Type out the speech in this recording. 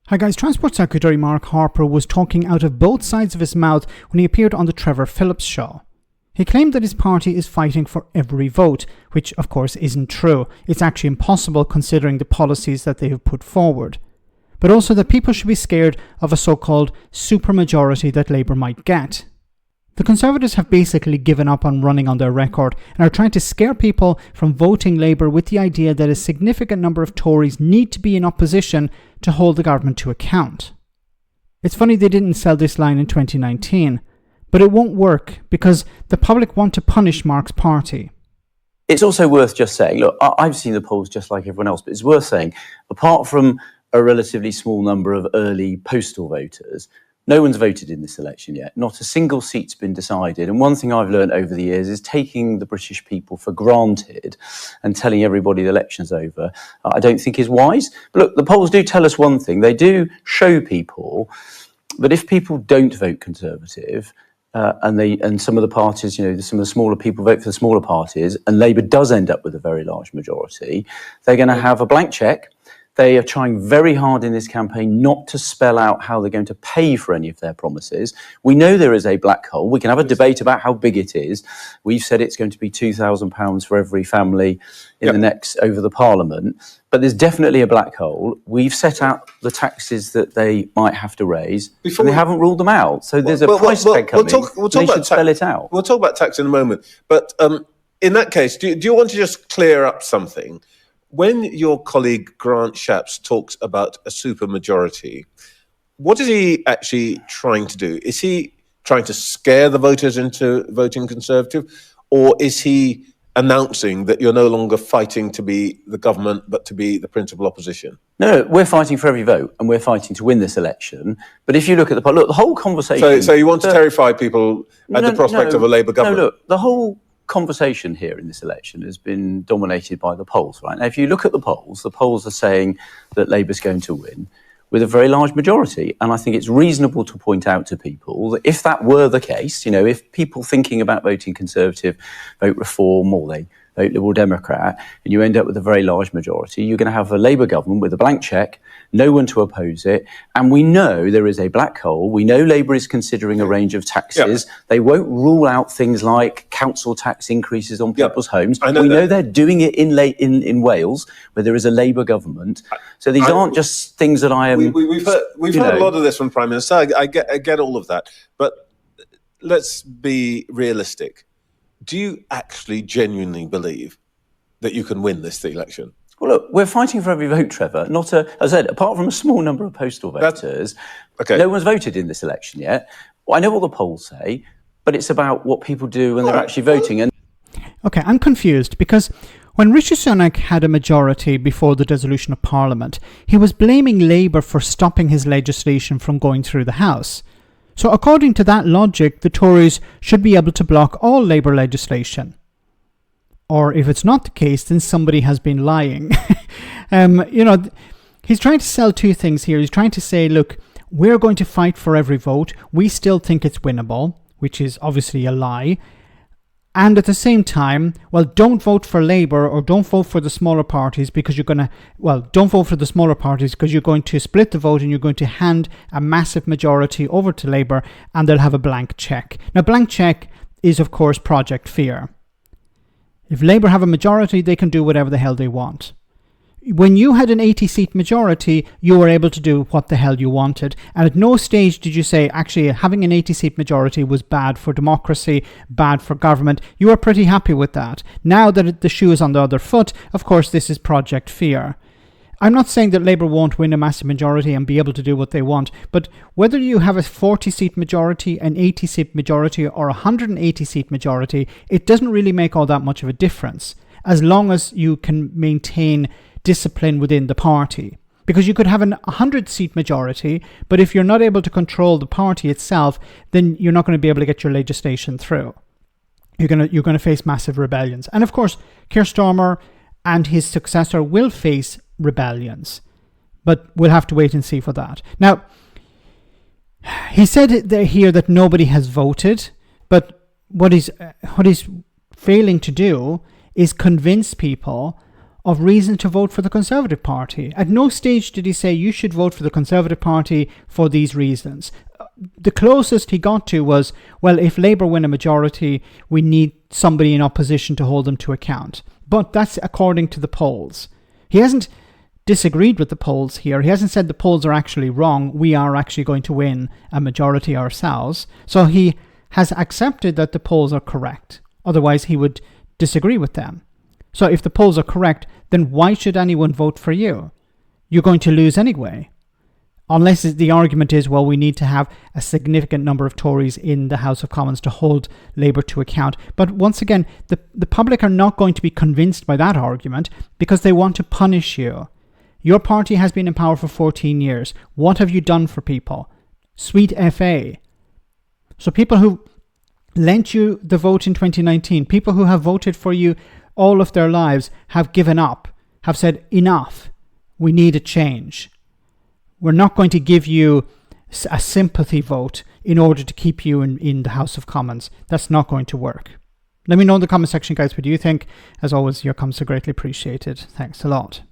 Hi guys, Transport Secretary Mark Harper was talking out of both sides of his mouth when he appeared on the Trevor Phillips show. He claimed that his party is fighting for every vote, which of course isn't true. It's actually impossible considering the policies that they have put forward. But also that people should be scared of a so-called supermajority that Labour might get. The Conservatives have basically given up on running on their record and are trying to scare people from voting Labour with the idea that a significant number of Tories need to be in opposition to hold the government to account. It's funny they didn't sell this line in 2019, but it won't work because the public want to punish Mark's party. It's also worth just saying, look, I've seen the polls just like everyone else, but it's worth saying, apart from a relatively small number of early postal voters, no one's voted in this election yet. Not a single seat's been decided. And one thing I've learned over the years is taking the British people for granted and telling everybody the election's over, I don't think is wise. But look, the polls do tell us one thing. They do show people that if people don't vote Conservative, and some of the parties, some of the smaller people vote for the smaller parties, and Labour does end up with a very large majority, they're going to have a blank cheque. They are trying very hard in this campaign not to spell out how they're going to pay for any of their promises. We know there is a black hole. We can have a debate about how big it is. We've said it's going to be £2,000 for every family in the next over the Parliament. But there's definitely a black hole. We've set out the taxes that they might have to raise, and they haven't ruled them out. So there's a price tag coming. We'll talk about spell it out. We'll talk about tax in a moment. But in that case, do you want to just clear up something? When your colleague Grant Shapps talks about a supermajority, what is he actually trying to do? Is he trying to scare the voters into voting Conservative, or is he announcing that you're no longer fighting to be the government, but to be the principal opposition? No, we're fighting for every vote, and we're fighting to win this election. But if you look at the whole conversation... So you want to terrify people at the prospect of a Labour government? No, look, the whole conversation here in this election has been dominated by the polls, right? Now, if you look at the polls are saying that Labour's going to win with a very large majority. And I think it's reasonable to point out to people that if that were the case, if people thinking about voting Conservative vote Reform or they vote Liberal Democrat, and you end up with a very large majority, you're going to have a Labour government with a blank cheque, no one to oppose it. And we know there is a black hole. We know Labour is considering a range of taxes. Yep. They won't rule out things like council tax increases on people's homes. We know they're doing it in Wales, where there is a Labour government. So these aren't just things that I am... We've heard a lot of this from Prime Minister. I get all of that. But let's be realistic. Do you actually genuinely believe that you can win this election? Well, look, we're fighting for every vote, Trevor. As I said, apart from a small number of postal voters, no one's voted in this election yet. Well, I know what the polls say, but it's about what people do when they're actually voting. Okay, I'm confused because when Rishi Sunak had a majority before the dissolution of Parliament, he was blaming Labour for stopping his legislation from going through the House. So according to that logic, the Tories should be able to block all Labour legislation. Or if it's not the case, then somebody has been lying. He's trying to sell two things here. He's trying to say, look, we're going to fight for every vote. We still think it's winnable, which is obviously a lie. And at the same time, don't vote for Labour or don't vote for the smaller parties because don't vote for the smaller parties because you're going to split the vote and you're going to hand a massive majority over to Labour and they'll have a blank cheque. Now, blank cheque is, of course, Project Fear. If Labour have a majority, they can do whatever the hell they want. When you had an 80-seat majority, you were able to do what the hell you wanted. And at no stage did you say, actually, having an 80-seat majority was bad for democracy, bad for government. You were pretty happy with that. Now that the shoe is on the other foot, of course, this is Project Fear. I'm not saying that Labour won't win a massive majority and be able to do what they want, but whether you have a 40-seat majority, an 80-seat majority, or a 180-seat majority, it doesn't really make all that much of a difference, as long as you can maintain discipline within the party. Because you could have an 100-seat majority, but if you're not able to control the party itself, then you're not going to be able to get your legislation through. You're going to face massive rebellions. And of course, Keir Starmer and his successor will face rebellions. But we'll have to wait and see for that. Now, he said here that nobody has voted, but what he's failing to do is convince people of reason to vote for the Conservative Party. At no stage did he say you should vote for the Conservative Party for these reasons. The closest he got to was, well, if Labour win a majority, we need somebody in opposition to hold them to account. But that's according to the polls. He hasn't disagreed with the polls here. He hasn't said the polls are actually wrong. We are actually going to win a majority ourselves. So he has accepted that the polls are correct. Otherwise, he would disagree with them. So if the polls are correct, then why should anyone vote for you? You're going to lose anyway. Unless the argument is, well, we need to have a significant number of Tories in the House of Commons to hold Labour to account. But once again, the public are not going to be convinced by that argument because they want to punish you. Your party has been in power for 14 years. What have you done for people? Sweet FA. So people who lent you the vote in 2019, people who have voted for you all of their lives have given up, have said, enough, we need a change. We're not going to give you a sympathy vote in order to keep you in the House of Commons. That's not going to work. Let me know in the comment section, guys, what do you think? As always, your comments are greatly appreciated. Thanks a lot.